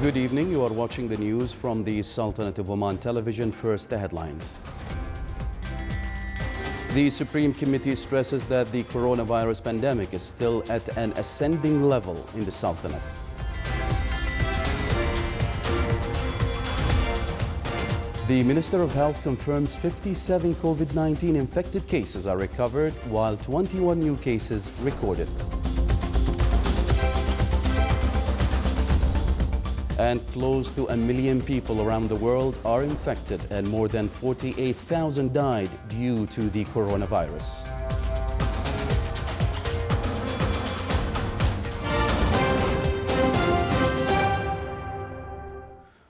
Good evening. You are watching the news from the Sultanate of Oman television. First, the headlines. The Supreme Committee stresses that the coronavirus pandemic is still at an ascending level in the Sultanate. The Minister of Health confirms 57 COVID-19 infected cases are recovered, while 21 new cases recorded. And close to 1 million people around the world are infected, and more than 48,000 died due to the coronavirus.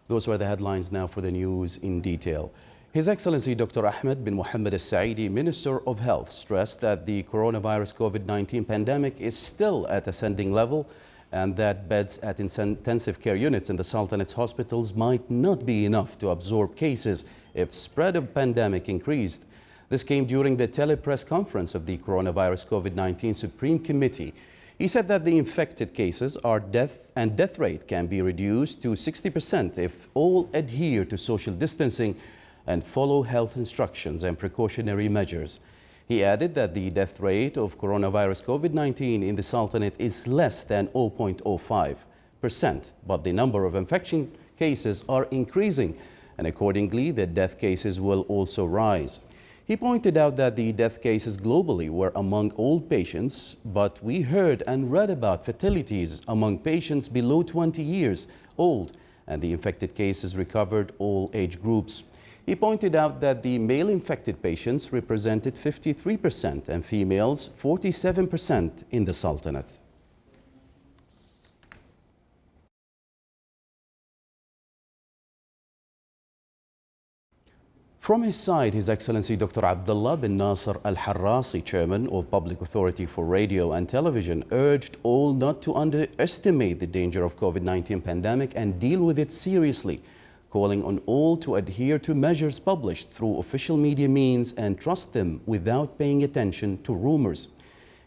Those were the headlines. Now for the news in detail. His Excellency Dr. Ahmed bin Mohammed Al-Saidi, Minister of Health, stressed that the coronavirus COVID-19 pandemic is still at ascending level and that beds at intensive care units in the Sultanate's hospitals might not be enough to absorb cases if spread of pandemic increased. This came during the telepress conference of the coronavirus COVID-19 Supreme Committee. He said that the infected cases are death rate can be reduced to 60% if all adhere to social distancing and follow health instructions and precautionary measures. He added that the death rate of coronavirus COVID-19 in the Sultanate is less than 0.05%, but the number of infection cases are increasing, and accordingly, the death cases will also rise. He pointed out that the death cases globally were among old patients, but we heard and read about fatalities among patients below 20 years old, and the infected cases recovered all age groups. He pointed out that the male infected patients represented 53% and females 47% in the Sultanate. From his side, His Excellency Dr. Abdullah bin Nasser Al-Harrasi, Chairman of Public Authority for Radio and Television, urged all not to underestimate the danger of COVID-19 pandemic and deal with it seriously, calling on all to adhere to measures published through official media means and trust them without paying attention to rumors.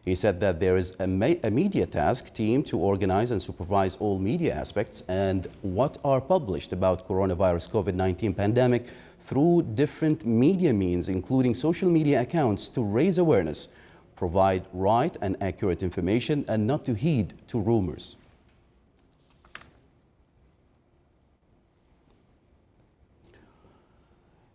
He said that there is a media task team to organize and supervise all media aspects and what are published about coronavirus COVID-19 pandemic through different media means, including social media accounts, to raise awareness, provide right and accurate information, and not to heed to rumors.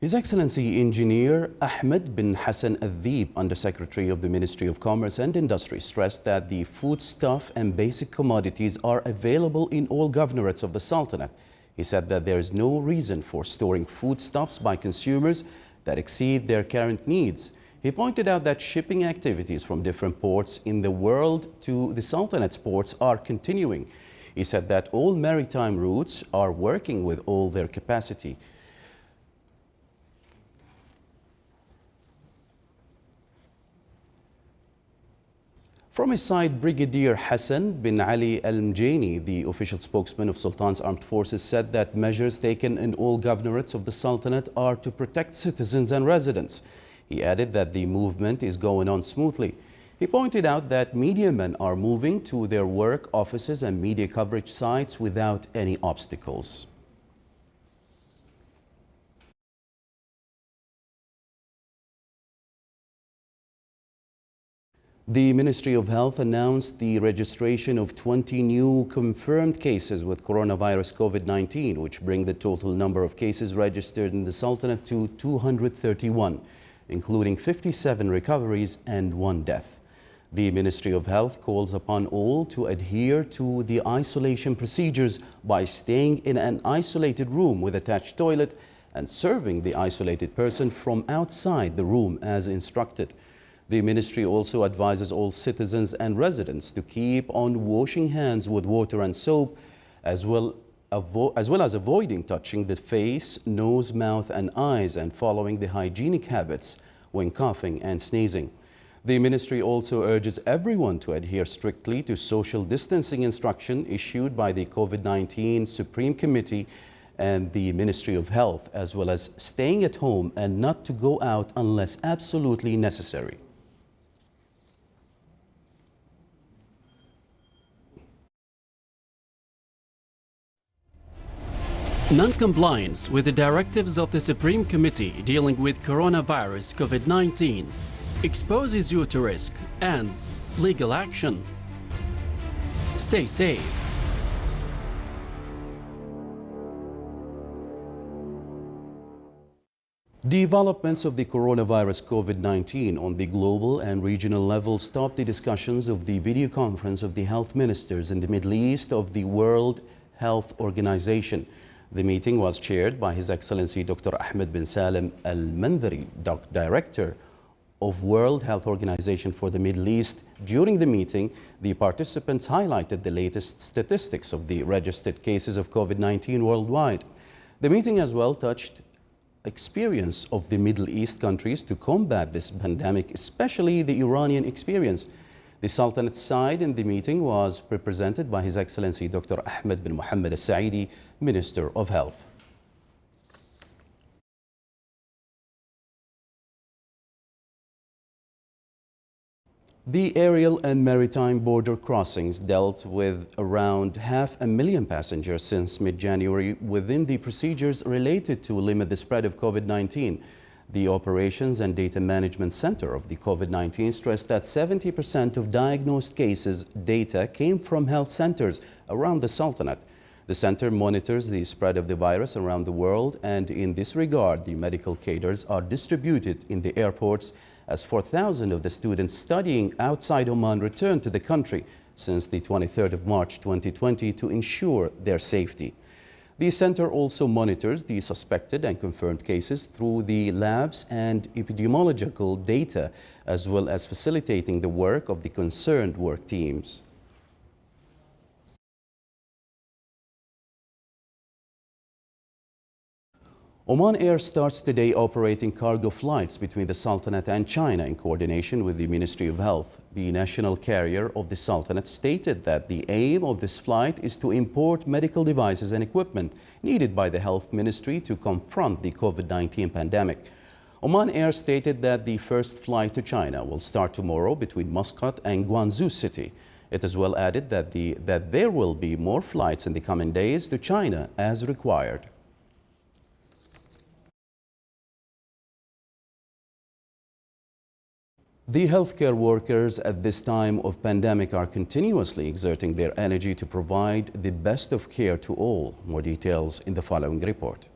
His Excellency Engineer Ahmed bin Hassan Al-Deeb, Undersecretary of the Ministry of Commerce and Industry, stressed that the foodstuff and basic commodities are available in all governorates of the Sultanate. He said that there is no reason for storing foodstuffs by consumers that exceed their current needs. He pointed out that shipping activities from different ports in the world to the Sultanate's ports are continuing. He said that all maritime routes are working with all their capacity. From his side, Brigadier Hassan bin Ali Al-Mjaini, the official spokesman of Sultan's Armed Forces, said that measures taken in all governorates of the Sultanate are to protect citizens and residents. He added that the movement is going on smoothly. He pointed out that media men are moving to their work offices and media coverage sites without any obstacles. The Ministry of Health announced the registration of 20 new confirmed cases with coronavirus COVID-19, which bring the total number of cases registered in the Sultanate to 231, including 57 recoveries and 1 death. The Ministry of Health calls upon all to adhere to the isolation procedures by staying in an isolated room with attached toilet and serving the isolated person from outside the room as instructed. The ministry also advises all citizens and residents to keep on washing hands with water and soap, as well as avoiding touching the face, nose, mouth and eyes, and following the hygienic habits when coughing and sneezing. The ministry also urges everyone to adhere strictly to social distancing instruction issued by the COVID-19 Supreme Committee and the Ministry of Health, as well as staying at home and not to go out unless absolutely necessary. Non-compliance with the directives of the Supreme Committee dealing with coronavirus COVID-19 exposes you to risk and legal action. Stay safe. Developments of the coronavirus COVID-19 on the global and regional level stopped the discussions of the video conference of the health ministers in the Middle East of the World Health Organization. The meeting was chaired by His Excellency Dr. Ahmed bin Salim Al-Mandhari, Director of World Health Organization for the Middle East. During the meeting, the participants highlighted the latest statistics of the registered cases of COVID-19 worldwide. The meeting as well touched experience of the Middle East countries to combat this pandemic, especially the Iranian experience. The Sultanate side in the meeting was represented by His Excellency Dr. Ahmed bin Mohammed Al-Saidi, Minister of Health. The aerial and maritime border crossings dealt with around 500,000 passengers since mid-January within the procedures related to limit the spread of COVID-19. The Operations and Data Management Center of the COVID-19 stressed that 70% of diagnosed cases data came from health centers around the Sultanate. The center monitors the spread of the virus around the world, and in this regard, the medical cadres are distributed in the airports as 4,000 of the students studying outside Oman returned to the country since the 23rd of March 2020 to ensure their safety. The center also monitors the suspected and confirmed cases through the labs and epidemiological data, as well as facilitating the work of the concerned work teams. Oman Air starts today operating cargo flights between the Sultanate and China in coordination with the Ministry of Health. The national carrier of the Sultanate stated that the aim of this flight is to import medical devices and equipment needed by the Health Ministry to confront the COVID-19 pandemic. Oman Air stated that the first flight to China will start tomorrow between Muscat and Guangzhou City. It as well added that there will be more flights in the coming days to China as required. The healthcare workers at this time of pandemic are continuously exerting their energy to provide the best of care to all. More details in the following report.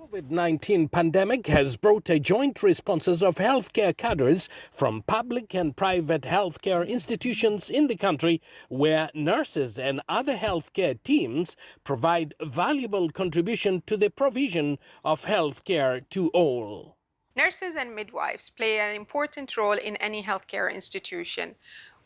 COVID-19 pandemic has brought a joint responses of healthcare cadres from public and private healthcare institutions in the country, where nurses and other healthcare teams provide valuable contribution to the provision of healthcare to all. Nurses and midwives play an important role in any healthcare institution.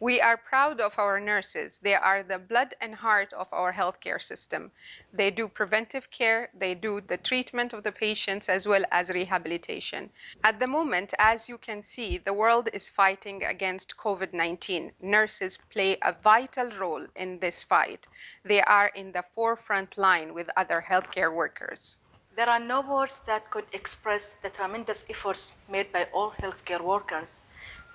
We are proud of our nurses. They are the blood and heart of our healthcare system. They do preventive care, they do the treatment of the patients as well as rehabilitation. At the moment, as you can see, the world is fighting against COVID-19. Nurses play a vital role in this fight. They are in the forefront line with other healthcare workers. There are no words that could express the tremendous efforts made by all healthcare workers.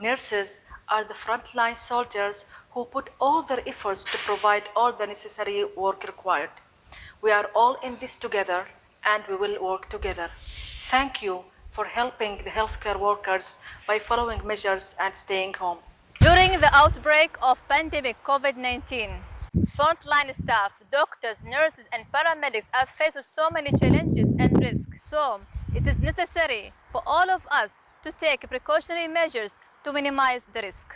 Nurses are the frontline soldiers who put all their efforts to provide all the necessary work required. We are all in this together, and we will work together. Thank you for helping the healthcare workers by following measures and staying home. During the outbreak of pandemic COVID-19, frontline staff, doctors, nurses, and paramedics have faced so many challenges and risks. So, it is necessary for all of us to take precautionary measures to minimize the risk.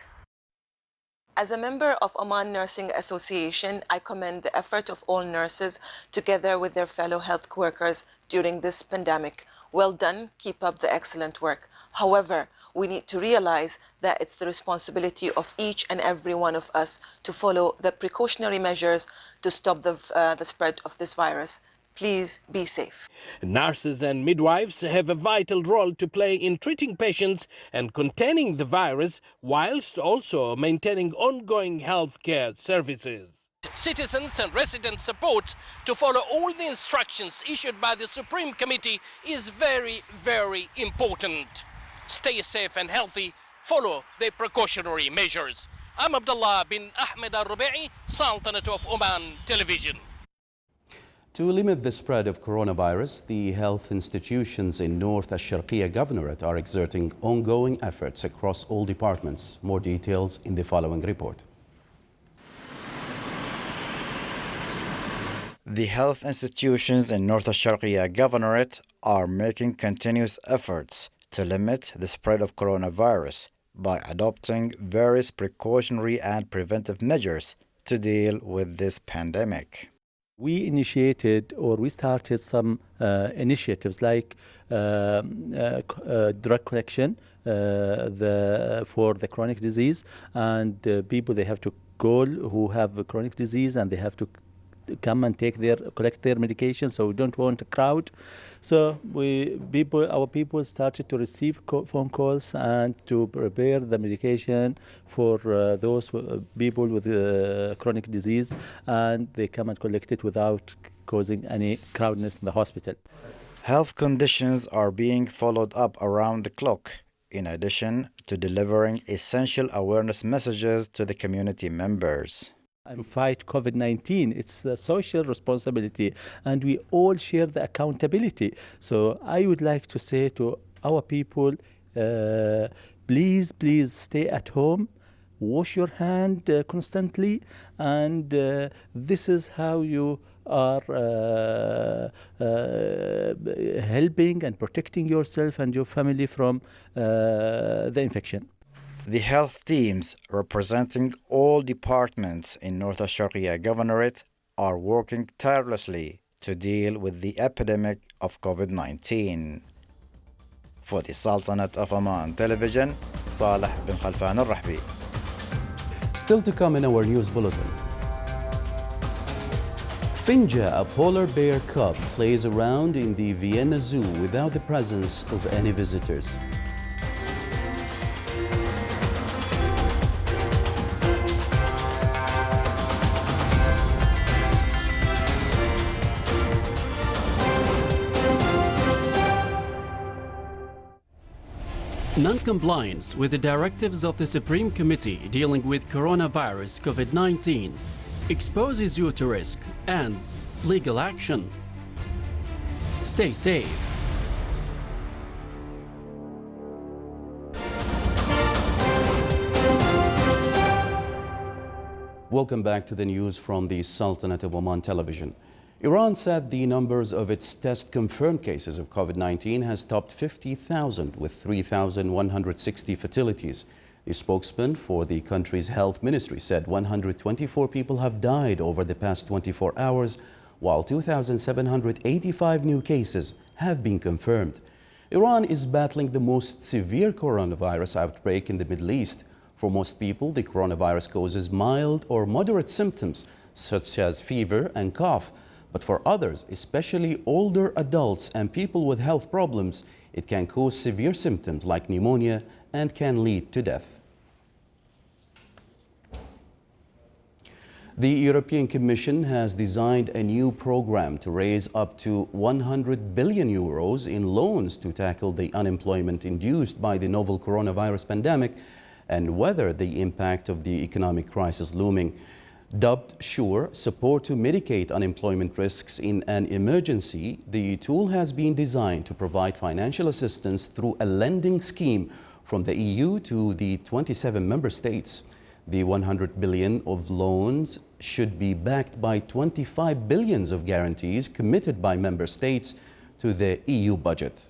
As a member of Oman Nursing Association, I commend the effort of all nurses together with their fellow health workers during this pandemic. Well done, keep up the excellent work. However, we need to realize that it's the responsibility of each and every one of us to follow the precautionary measures to stop the spread of this virus. Please be safe. Nurses and midwives have a vital role to play in treating patients and containing the virus, whilst also maintaining ongoing healthcare services. Citizens and residents' support to follow all the instructions issued by the Supreme Committee is very, very important. Stay safe and healthy. Follow the precautionary measures. I'm Abdullah bin Ahmed Al-Rubi'i, Sultanate of Oman Television. To limit the spread of coronavirus, the health institutions in North Al-Sharqiyya Governorate are exerting ongoing efforts across all departments. More details in the following report. The health institutions in North Al-Sharqiyya Governorate are making continuous efforts to limit the spread of coronavirus by adopting various precautionary and preventive measures to deal with this pandemic. We initiated or we started some initiatives like drug collection for the chronic disease, and people, they have to call who have a chronic disease and they have to come and collect their medication, so we don't want a crowd. So our people started to receive phone calls and to prepare the medication for those people with chronic disease, and they come and collect it without causing any crowdness in the hospital. Health conditions are being followed up around the clock, in addition to delivering essential awareness messages to the community members. To fight COVID-19, it's a social responsibility, and we all share the accountability. So I would like to say to our people, please stay at home, wash your hand constantly, and this is how you are helping and protecting yourself and your family from the infection. The health teams representing all departments in North Al-Sharqiyya Governorate are working tirelessly to deal with the epidemic of COVID-19. For the Sultanate of Oman Television, Saleh bin Khalfan al-Rahbi. Still to come in our news bulletin. Finja, a polar bear cub, plays around in the Vienna Zoo without the presence of any visitors. Non-compliance with the directives of the Supreme Committee dealing with coronavirus COVID-19 exposes you to risk and legal action. Stay safe. Welcome back to the news from the Sultanate of Oman Television. Iran said the numbers of its test-confirmed cases of COVID-19 has topped 50,000 with 3,160 fatalities. The spokesman for the country's health ministry said 124 people have died over the past 24 hours, while 2,785 new cases have been confirmed. Iran is battling the most severe coronavirus outbreak in the Middle East. For most people, the coronavirus causes mild or moderate symptoms, such as fever and cough. But for others, especially older adults and people with health problems, it can cause severe symptoms like pneumonia and can lead to death. The European Commission has designed a new program to raise up to 100 billion euros in loans to tackle the unemployment induced by the novel coronavirus pandemic and weather the impact of the economic crisis looming. Dubbed SURE, Support to Mitigate Unemployment Risks in an Emergency, the tool has been designed to provide financial assistance through a lending scheme from the EU to the 27 member states. The 100 billion of loans should be backed by 25 billions of guarantees committed by member states to the EU budget.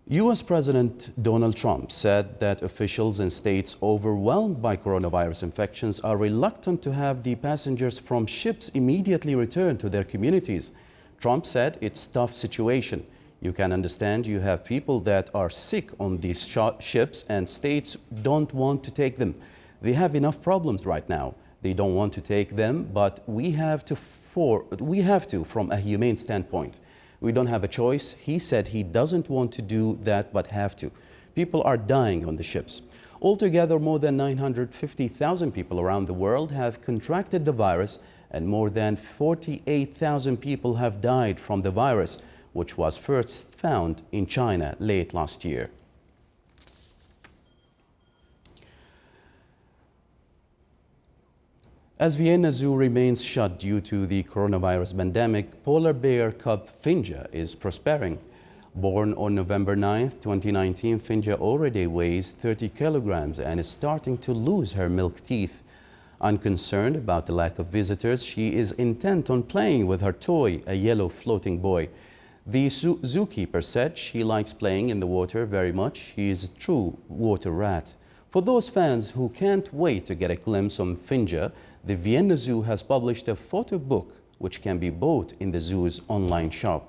U.S. President Donald Trump said that officials in states overwhelmed by coronavirus infections are reluctant to have the passengers from ships immediately return to their communities. Trump said it's a tough situation. You can understand you have people that are sick on these ships and states don't want to take them. They have enough problems right now. They don't want to take them, but we have to from a humane standpoint. We don't have a choice. He said he doesn't want to do that, but have to. People are dying on the ships. Altogether, more than 950,000 people around the world have contracted the virus, and more than 48,000 people have died from the virus, which was first found in China late last year. As Vienna Zoo remains shut due to the coronavirus pandemic, polar bear cub Finja is prospering. Born on November 9, 2019, Finja already weighs 30 kilograms and is starting to lose her milk teeth. Unconcerned about the lack of visitors, she is intent on playing with her toy, a yellow floating buoy. The zookeeper said she likes playing in the water very much. She is a true water rat. For those fans who can't wait to get a glimpse of Finja, the Vienna Zoo has published a photo book which can be bought in the zoo's online shop.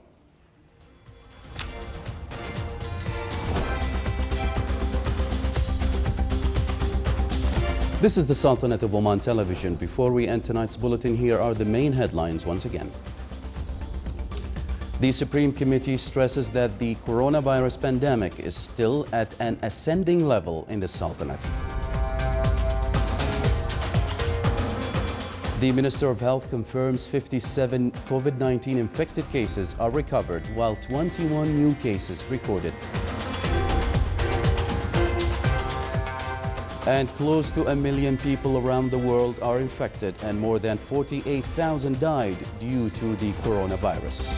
This is the Sultanate of Oman television. Before we end tonight's bulletin, here are the main headlines once again. The Supreme Committee stresses that the coronavirus pandemic is still at an ascending level in the Sultanate. The Minister of Health confirms 57 COVID-19 infected cases are recovered, while 21 new cases recorded. And close to 1 million people around the world are infected and more than 48,000 died due to the coronavirus.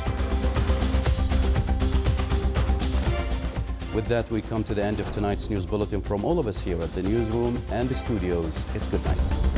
With that, we come to the end of tonight's news bulletin. From all of us here at the newsroom and the studios, it's good night.